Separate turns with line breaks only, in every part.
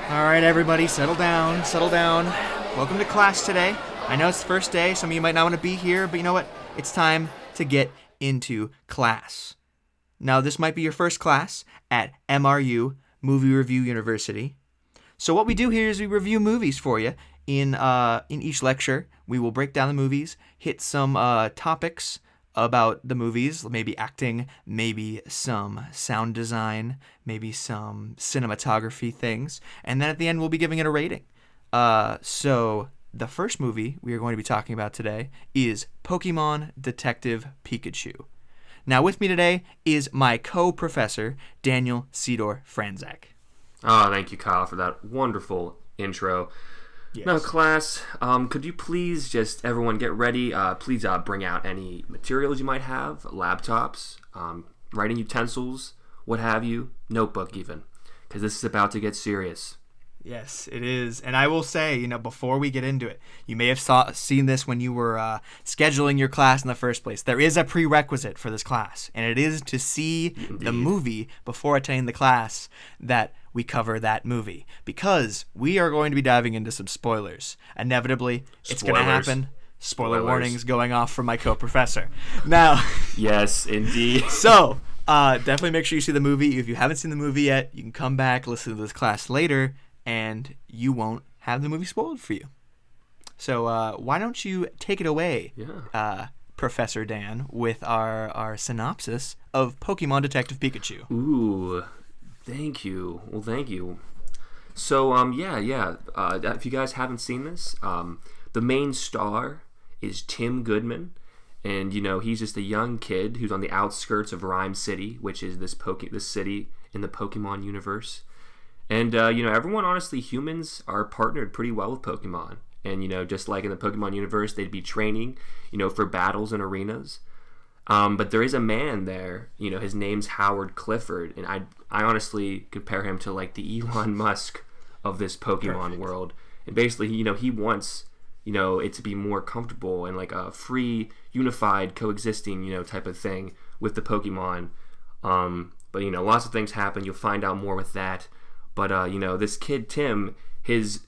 All right, everybody, settle down, settle down. Welcome to class today. I know it's the first day, some of you might not want to be here, but you know what? It's time to get into class. Now, this might be your first class at MRU, Movie Review University. So what we do here is we review movies for you. In each lecture, we will break down the movies, hit some topics about the movies, maybe acting, maybe some sound design, maybe some cinematography things, and then at the end we'll be giving it a rating. So the first movie we are going to be talking about today is Pokémon Detective Pikachu. Now with me today is my co-professor, Daniel Sedor-Franzak.
Oh, thank you, Kyle, for that wonderful intro.
Yes.
Now, class, could you please just, everyone, get ready. Please bring out any materials you might have, laptops, writing utensils, what have you, notebook even, because this is about to get serious.
Yes, it is. And I will say, before we get into it, you may have seen this when you were scheduling your class in the first place. There is a prerequisite for this class, and it is to see the movie before attending the class that we cover that movie, because we are going to be diving into some spoilers. Inevitably, it's going to happen. Spoiler warnings going off from my co-professor. Now,
yes, indeed.
So, definitely make sure you see the movie. If you haven't seen the movie yet, you can come back, listen to this class later, and you won't have the movie spoiled for you. So, why don't you take it away, Professor Dan, with our synopsis of Pokémon Detective Pikachu.
Ooh. Thank you. Well, thank you. So, if you guys haven't seen this, the main star is Tim Goodman, and he's just a young kid who's on the outskirts of Rhyme City, which is this city in the Pokemon universe. And everyone, honestly, humans are partnered pretty well with Pokemon, and just like in the Pokemon universe, they'd be training, for battles and arenas. But there is a man there, his name's Howard Clifford, and I honestly compare him to like the Elon Musk of this Pokemon world. And basically, he wants, it to be more comfortable and like a free, unified, coexisting, type of thing with the Pokemon. But lots of things happen. You'll find out more with that. But this kid Tim, his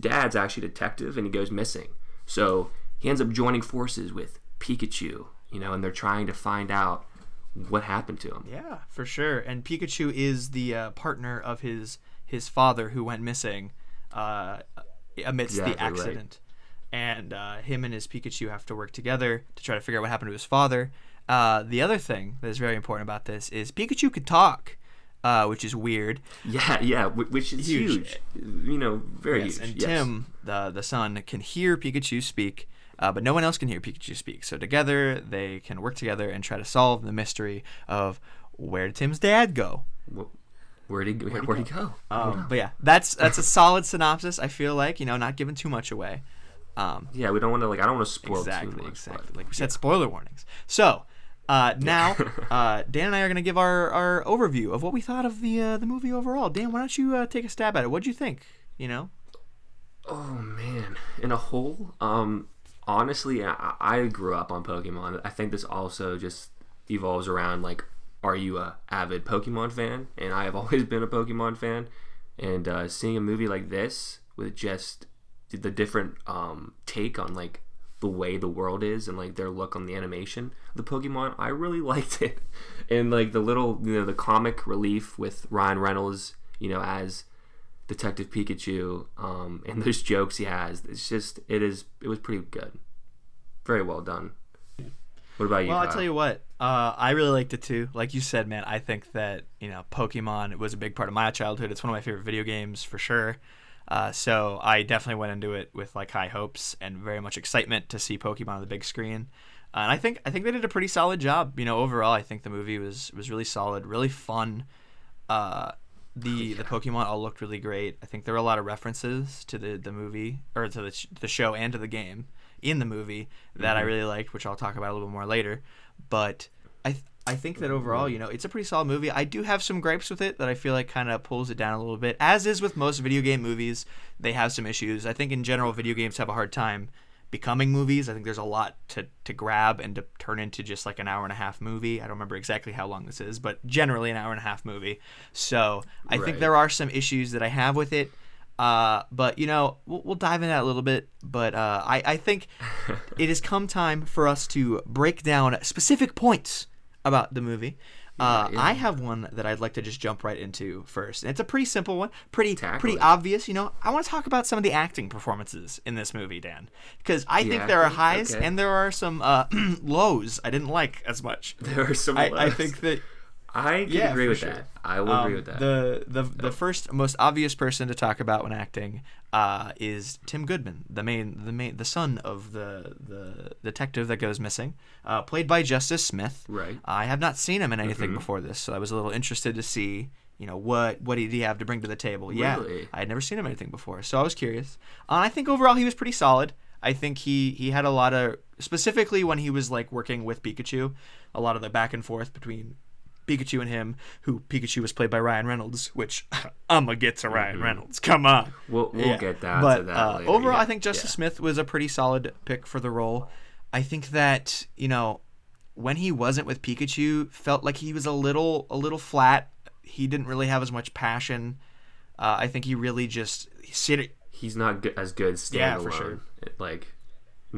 dad's actually a detective, and he goes missing. So he ends up joining forces with Pikachu. And they're trying to find out what happened to him.
Yeah, for sure. And Pikachu is the partner of his father who went missing amidst the accident. Right. And him and his Pikachu have to work together to try to figure out what happened to his father. The other thing that is very important about this is Pikachu could talk, which is weird.
Yeah, which is huge. Very huge.
And yes. Tim, the son, can hear Pikachu speak. But no one else can hear Pikachu speak. So together, they can work together and try to solve the mystery of where did Tim's dad go?
Where'd he go?
But yeah, that's a solid synopsis, I feel like, not giving too much away.
Yeah, we don't want to, I don't want to spoil too much.
Exactly. Like we said, spoiler warnings. So, now, Dan and I are going to give our overview of what we thought of the movie overall. Dan, why don't you take a stab at it? What'd you think,
Oh, man. In a whole, honestly, I grew up on Pokemon. I think this also just evolves around, are you a avid Pokemon fan? And I have always been a Pokemon fan. And seeing a movie like this with just the different take on, the way the world is and, their look on the animation of the Pokemon, I really liked it. And, the little, the comic relief with Ryan Reynolds, as Detective Pikachu, and those jokes he has, it was pretty good. Very well done. What about you,
Well,
Kyle?
I'll tell you what, I really liked it too. Like you said, man, I think that, Pokemon was a big part of my childhood. It's one of my favorite video games for sure. So I definitely went into it with high hopes and very much excitement to see Pokemon on the big screen. And I think they did a pretty solid job. Overall, I think the movie was really solid, really fun. The Pokemon all looked really great. I think there were a lot of references to the movie, or to the show and to the game in the movie that I really liked, which I'll talk about a little bit more later. But I think that overall, it's a pretty solid movie. I do have some gripes with it that I feel like kind of pulls it down a little bit. As is with most video game movies, they have some issues. I think in general, video games have a hard time becoming movies. I think there's a lot to grab and to turn into just an hour and a half movie. I don't remember exactly how long this is, but generally an hour and a half movie. So I think there are some issues that I have with it. But we'll dive into that a little bit. But I think it has come time for us to break down specific points about the movie. I have one that I'd like to just jump right into first. And it's a pretty simple one, pretty obvious. I want to talk about some of the acting performances in this movie, Dan, because I think there are highs and there are some lows I didn't like as much.
There are some lows.
I think that
I can agree with that. I will agree with that.
The first most obvious person to talk about when acting is Tim Goodman, the son of the detective that goes missing, played by Justice Smith.
Right.
I have not seen him in anything before this, so I was a little interested to see, what did he have to bring to the table.
Really?
Yeah, I had never seen him in anything before, so I was curious. I think overall he was pretty solid. I think he had a lot of, specifically when he was like working with Pikachu, a lot of the back and forth between Pikachu and him, who Pikachu was played by Ryan Reynolds, which I'm gonna get to Ryan Reynolds. Come on.
We'll get down to that later.
Overall, I think Justice Smith was a pretty solid pick for the role. I think that, when he wasn't with Pikachu, felt like he was a little flat. He didn't really have as much passion. I think he really just...
He's not as good standalone.
Yeah, for sure.
I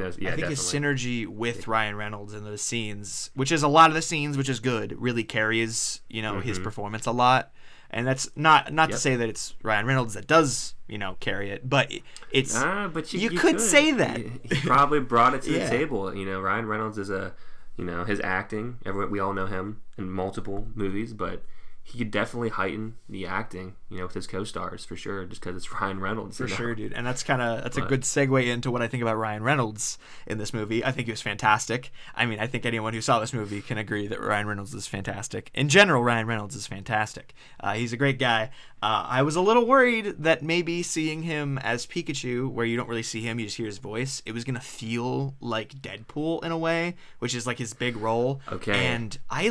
think
definitely. His synergy with Ryan Reynolds in those scenes, which is a lot of the scenes, which is good, really carries, his performance a lot. And that's not to say that it's Ryan Reynolds that does, carry it, but it's
but you
could say that.
He probably brought it to the table. Ryan Reynolds is his acting. We all know him in multiple movies, but he could definitely heighten the acting, with his co-stars for sure, just because it's Ryan Reynolds.
For sure, dude. And that's a good segue into what I think about Ryan Reynolds in this movie. I think he was fantastic. I mean, I think anyone who saw this movie can agree that Ryan Reynolds is fantastic. In general, Ryan Reynolds is fantastic. He's a great guy. I was a little worried that maybe seeing him as Pikachu, where you don't really see him, you just hear his voice, it was going to feel like Deadpool in a way, which is like his big role.
Okay.
And I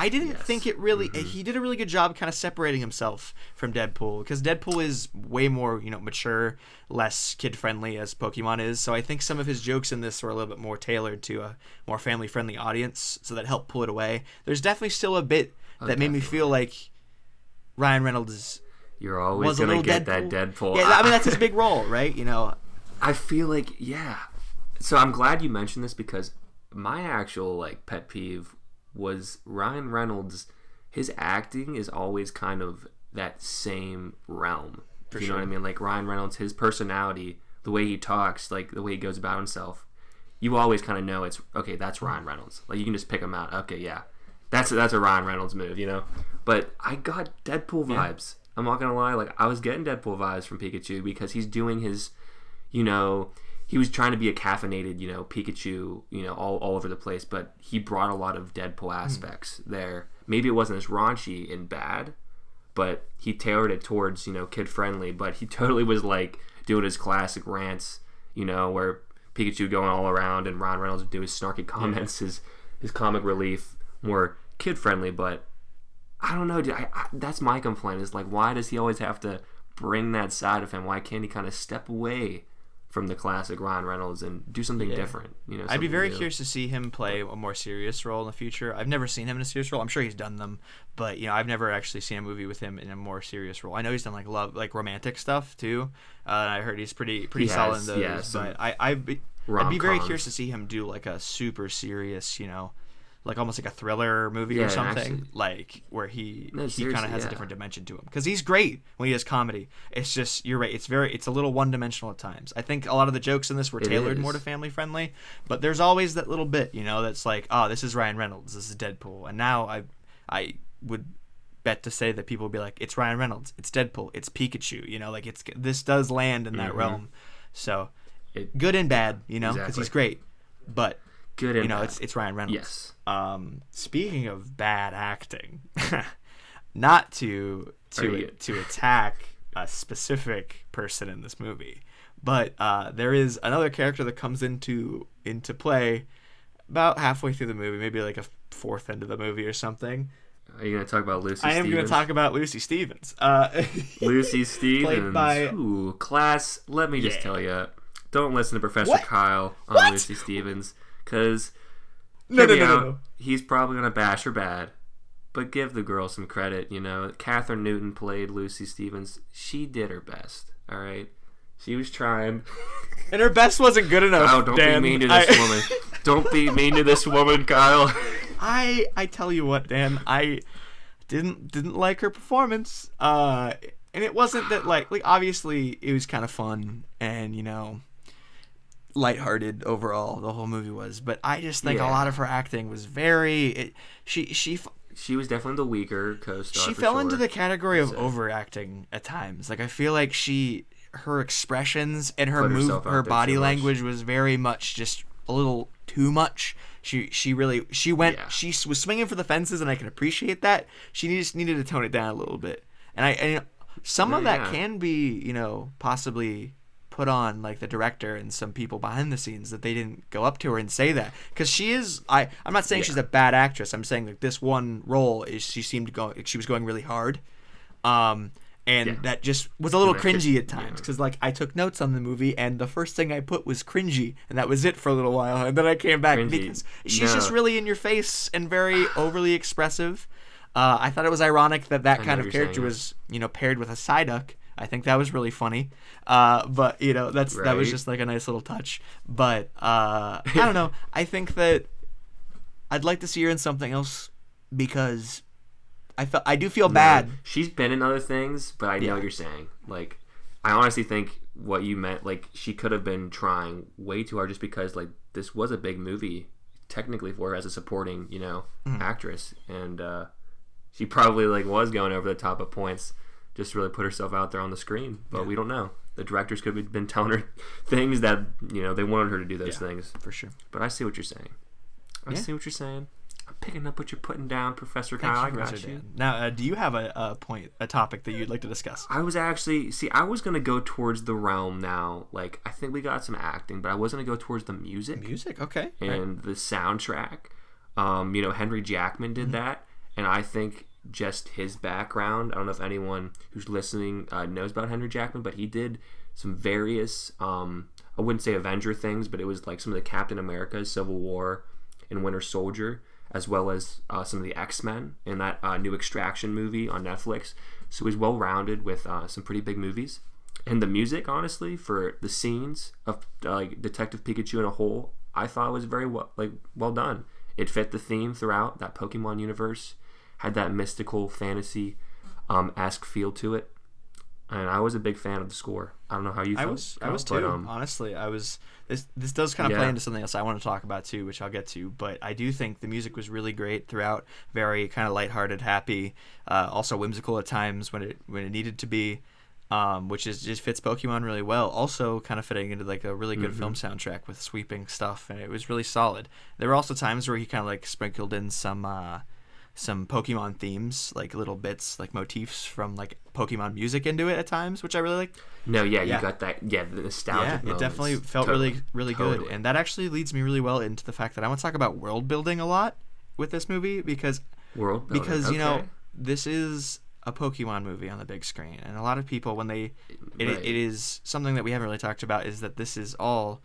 didn't think it really... He did a really good job kind of separating himself from Deadpool, because Deadpool is way more, mature, less kid-friendly as Pokemon is. So I think some of his jokes in this were a little bit more tailored to a more family-friendly audience, so that helped pull it away. There's definitely still a bit that made me feel like Ryan Reynolds
You're always going to get that Deadpool.
Yeah, I mean, that's his big role, right?
I feel like, So I'm glad you mentioned this, because my actual, pet peeve was Ryan Reynolds. His acting is always kind of that same realm. You know what I mean? Like Ryan Reynolds, his personality, the way he talks, the way he goes about himself, you always kind of know it's, okay, that's Ryan Reynolds. You can just pick him out. Okay, yeah. That's a Ryan Reynolds move, But I got Deadpool vibes. I'm not going to lie. I was getting Deadpool vibes from Pikachu, because he's doing his, he was trying to be a caffeinated, Pikachu, all over the place. But he brought a lot of Deadpool aspects there. Maybe it wasn't as raunchy and bad, but he tailored it towards, kid-friendly. But he totally was, doing his classic rants, where Pikachu going all around and Ryan Reynolds would do his snarky comments, his comic relief, more kid-friendly. But I don't know, dude. That's my complaint, is, why does he always have to bring that side of him? Why can't he kind of step away from the classic Ryan Reynolds and do something different?
I'd be very curious to see him play a more serious role in the future. I've never seen him in a serious role. I'm sure he's done them, but I've never actually seen a movie with him in a more serious role. I know he's done romantic stuff too. I heard he's pretty solid in those. Yeah, but I'd be very curious to see him do a super serious, almost like a thriller movie or something, actually, where he kind of has a different dimension to him, because he's great when he does comedy. It's just, you're right, it's a little one-dimensional at times. I think a lot of the jokes in this were tailored more to family friendly, but there's always that little bit, that's this is Ryan Reynolds, this is Deadpool. And now I would bet to say that people would be like, it's Ryan Reynolds, it's Deadpool, it's Pikachu, this does land in that realm. So good and bad, because he's great, but
good and bad.
It's Ryan Reynolds.
Yes.
Speaking of bad acting, not to attack a specific person in this movie, but there is another character that comes into play about halfway through the movie, maybe a fourth end of the movie or something.
Are you going to talk about Lucy Stevens?
I am going to talk about Lucy Stevens.
Lucy Stevens.
Played by...
Ooh, class, let me just tell you, don't listen to Professor Kyle on Lucy Stevens, because... No. He's probably going to bash her bad, but give the girl some credit. Catherine Newton played Lucy Stevens. She did her best. All right, she was trying,
and her best wasn't good enough.
Kyle, don't
Dan.
be mean to this woman. Don't be mean to this woman, Kyle.
I tell you what, Dan, I didn't like her performance. And it wasn't that like obviously it was kind of fun and lighthearted overall. The whole movie was, but I just think a lot of her acting was very.
She was definitely the weaker co-star.
She fell into the category of overacting at times. Like I feel like her expressions and her body language was very much just a little too much. She was swinging for the fences, and I can appreciate that. She just needed to tone it down a little bit. And some of that can be, possibly put on like the director and some people behind the scenes that they didn't go up to her and say that, because she is. I'm not saying she's a bad actress. I'm saying like this one role she was going really hard, and that just was a little cringy at times. Because like I took notes on the movie, and the first thing I put was cringy, and that was it for a little while, and then I came back because she's just really in your face and very overly expressive. I thought it was ironic that kind of character was paired with a Psyduck. I think that was really funny, but that was just like a nice little touch. But I don't know. I think that I'd like to see her in something else because I do feel bad.
She's been in other things, but I know what you're saying. Like, I honestly think what you meant, like she could have been trying way too hard just because like this was a big movie technically for her as a supporting actress, and she probably like was going over the top at points. Just really put herself out there on the screen, but we don't know. The directors could have been telling her things that they wanted her to do those things
for sure.
But I see what you're saying. I see what you're saying. I'm picking up what you're putting down, Professor Kyle. I got you.
Now, do you have a topic that you'd like to discuss?
I was gonna go towards the realm now. Like I think we got some acting, but I was gonna go towards the music.
Music, okay.
And the soundtrack. Henry Jackman did that, and I think. Just his background. I don't know if anyone who's listening knows about Henry Jackman, but he did some various, I wouldn't say Avenger things, but it was like some of the Captain America, Civil War, and Winter Soldier, as well as some of the X-Men in that new Extraction movie on Netflix. So he's well-rounded with some pretty big movies. And the music, honestly, for the scenes of like Detective Pikachu in a whole, I thought was very well done. It fit the theme throughout that Pokemon universe. Had that mystical fantasy esque feel to it, and I was a big fan of the score. I don't know how you felt.
I was too. Honestly, I was. This does kind of play into something else I want to talk about too, which I'll get to. But I do think the music was really great throughout. Very kind of lighthearted, happy, also whimsical at times when it needed to be, which just fits Pokemon really well. Also, kind of fitting into like a really good film soundtrack with sweeping stuff, and it was really solid. There were also times where he kind of like sprinkled in some Pokemon themes, like little bits, like motifs from like Pokemon music into it at times, which I really liked.
No, you got that. Yeah, the nostalgic moments.
It definitely felt really good. And that actually leads me really well into the fact that I want to talk about world building a lot with this movie because this is a Pokemon movie on the big screen. And a lot of people, when it is something that we haven't really talked about, is that this is all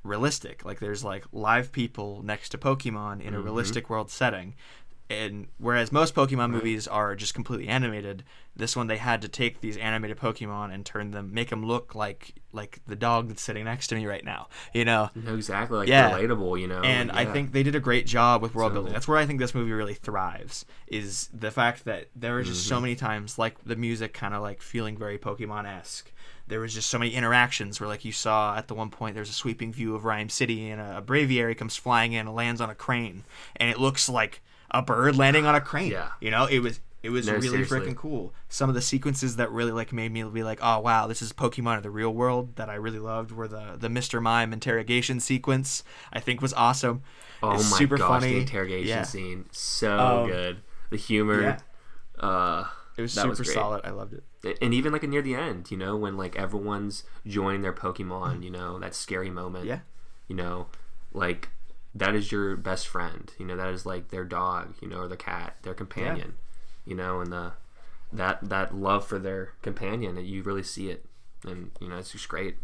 realistic. Like there's like live people next to Pokemon in a realistic world setting. And whereas most Pokemon movies are just completely animated, this one they had to take these animated Pokemon and make them look like the dog that's sitting next to me right now.
No, exactly, relatable.
And I think they did a great job with world building. That's where I think this movie really thrives. Is the fact that there are just so many times, like the music, kind of like feeling very Pokemon-esque. There was just so many interactions where, like you saw at the one point, there's a sweeping view of Rhyme City, and a Braviary comes flying in and lands on a crane, and it looks like a bird landing on a crane. It was really freaking cool. Some of the sequences that really like made me be like, oh wow, this is Pokemon of the real world that I really loved were the Mr. Mime interrogation sequence. I think was awesome.
Oh
it's
my
super
gosh,
funny.
The interrogation scene, so good. The humor,
it was super solid. I loved it.
And even like near the end, when like everyone's joining their Pokemon, that scary moment. Like. That is your best friend, that is like their dog, or the cat, their companion, and that love for their companion, that you really see it, and it's just great.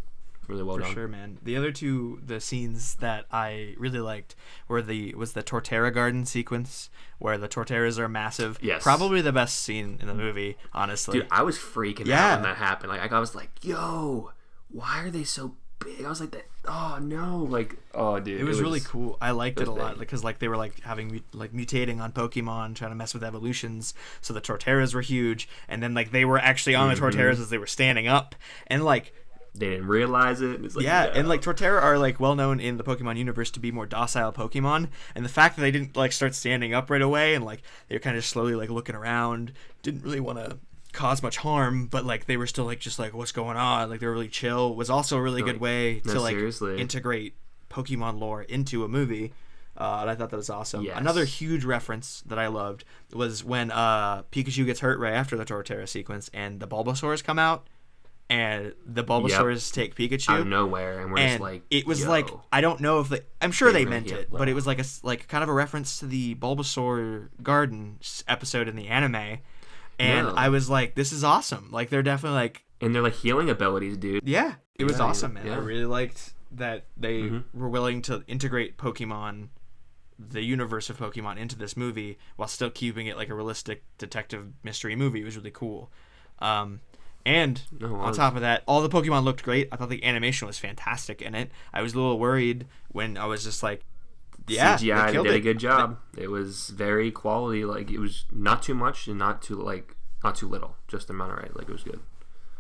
really well
For
done.
sure, man. The other two, the scenes that I really liked was the Torterra garden sequence where the Torterras are massive.
Yes.
Probably the best scene in the movie, honestly.
Dude, I was freaking out when that happened. Like I was like, yo, why are they so big? I was like, oh no, like, oh dude,
it was really cool. I liked it a lot
big.
because like they were like having like mutating on Pokemon, trying to mess with evolutions. So the Torterras were huge, and then like they were actually on the Torterras as they were standing up, and like
they didn't realize it. It's like,
and like Torterra are like well known in the Pokemon universe to be more docile Pokemon, and the fact that they didn't like start standing up right away and like they were kind of slowly like looking around, didn't really want to cause much harm, but like they were still like just like what's going on, like they were really chill, was also a really good way to like integrate Pokemon lore into a movie. And I thought that was awesome.
Yes.
Another huge reference that I loved was when Pikachu gets hurt right after the Torterra sequence and the Bulbasaurs come out and the Bulbasaurs take Pikachu
out of nowhere, and we're just like,
it was like, I don't know if I'm sure they meant it, but it was like a kind of a reference to the Bulbasaur Garden episode in the anime. And I was like, this is awesome. Like, they're definitely like...
And they're like healing abilities, dude.
Yeah. It was awesome, man.
Yeah.
I really liked that they were willing to integrate Pokemon, the universe of Pokemon, into this movie while still keeping it like a realistic detective mystery movie. It was really cool. And on top of that, all the Pokemon looked great. I thought the animation was fantastic in it. I was a little worried when I was just like, yeah,
CGI did a good job. It was very quality. Like, it was not too much and not too little. Just the amount of right. Like, it was good.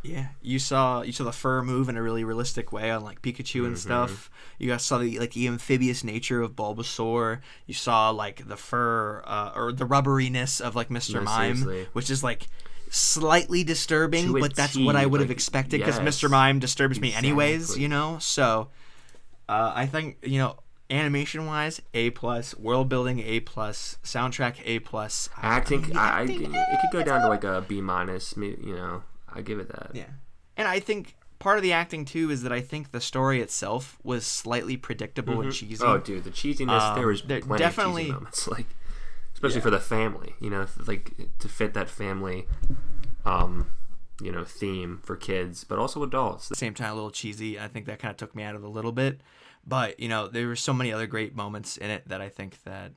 Yeah, you saw the fur move in a really realistic way on like Pikachu and stuff. You guys saw the amphibious nature of Bulbasaur. You saw like the fur or the rubberiness of like Mr. Mime,
seriously.
Which is like slightly disturbing, but that's
T,
what I would
like,
have expected because
yes.
Mr. Mime disturbs me anyways,
Exactly.
you know. So I think animation wise, A+, world building A+, soundtrack A+.
Acting, it could go down to like a B-, maybe, I give it that.
Yeah. And I think part of the acting too is that I think the story itself was slightly predictable and cheesy.
Oh, dude, the cheesiness, there was plenty
definitely
of cheesy moments, like especially for the family, like to fit that family theme for kids, but also adults.
At the same time, a little cheesy. I think that kind of took me out of it a little bit. But, there were so many other great moments in it that I think that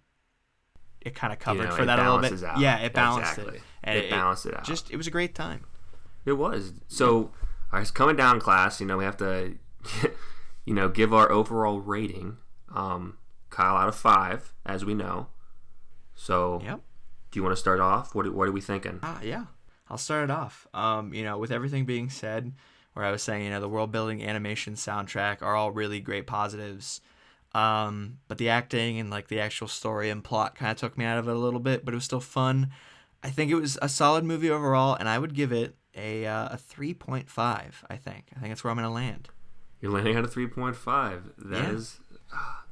it kind of covered for that a little bit.
Out.
Yeah, it balanced
exactly.
it. And
it balanced it out.
It was a great time.
It was. So, all right, coming down, class, we have to, give our overall rating. Kyle out of 5, as we know. So, do you want to start off? What are we thinking?
Yeah. I'll start it off. With everything being said, where I was saying, the world building, animation, soundtrack are all really great positives. But the acting and like the actual story and plot kind of took me out of it a little bit, but it was still fun. I think it was a solid movie overall, and I would give it a 3.5. I think that's where I'm gonna land.
You're landing at a 3.5. That is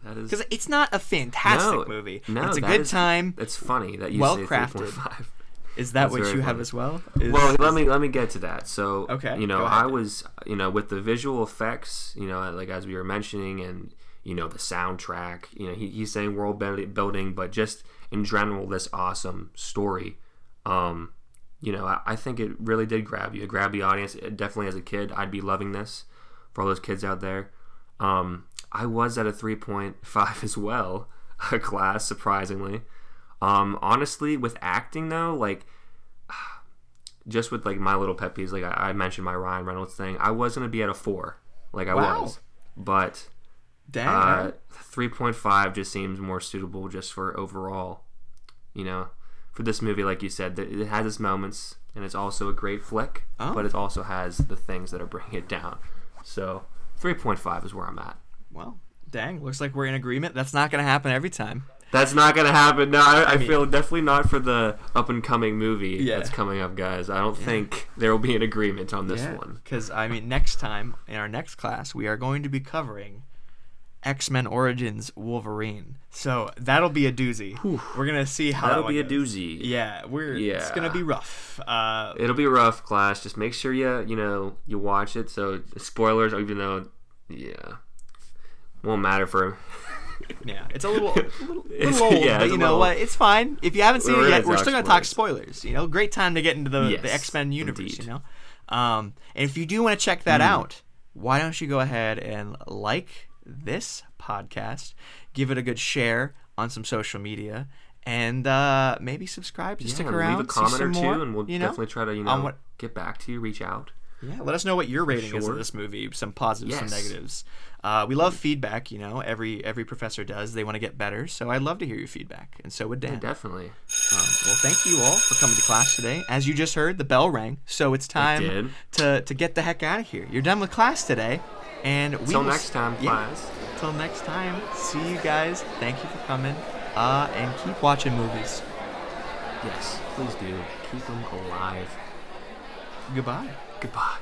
because it's not a fantastic movie.
No,
it's a good time.
It's funny that you
well
say
crafted.
3.5.
Is that what you have as well?
Well, let me get to that. So,
okay,
I was, with the visual effects, like as we were mentioning, and the soundtrack, he's saying world building, but just in general, this awesome story. I think it really did grab you. It grabbed the audience. It definitely, as a kid, I'd be loving this. For all those kids out there, I was at a 3.5 as well, a class, surprisingly. Honestly, with acting though, like just with like my little pet peeves, like I mentioned my Ryan Reynolds thing, I was gonna be at a 4, like I was, but 3.5 just seems more suitable just for overall, for this movie. Like you said, it has its moments, and it's also a great flick, but it also has the things that are bringing it down. So 3.5 is where I'm at.
Well, looks like we're in agreement. That's not gonna happen every time.
That's not going to happen. No, I feel definitely not for the up-and-coming movie that's coming up, guys. I don't think there will be an agreement on this one.
Because, next time, in our next class, we are going to be covering X-Men Origins Wolverine. So, that'll be a doozy. Whew. We're going to see how
that'll be a doozy.
Yeah, it's going to be rough.
It'll be rough, class. Just make sure you watch it. So, spoilers, even though, won't matter for...
Yeah, it's a little old, but you know what? It's fine. If you haven't seen it yet, we're still going to talk spoilers. Great time to get into the X-Men universe, And if you do want to check that out, why don't you go ahead and like this podcast, give it a good share on some social media, and maybe subscribe to stick around.
Leave a comment or two,
more,
and we'll definitely try to get back to you, reach out.
Yeah, let us know what your rating is of this movie. Some positives, some negatives. We love feedback. Every professor does. They want to get better, so I'd love to hear your feedback, and so would Dan.
Yeah, definitely.
Well, thank you all for coming to class today. As you just heard, the bell rang, so it's time to get the heck out of here. You're done with class today, and
until next time, class.
Until next time, see you guys. Thank you for coming, and keep watching movies.
Yes, please do. Keep them alive.
Goodbye.
Goodbye.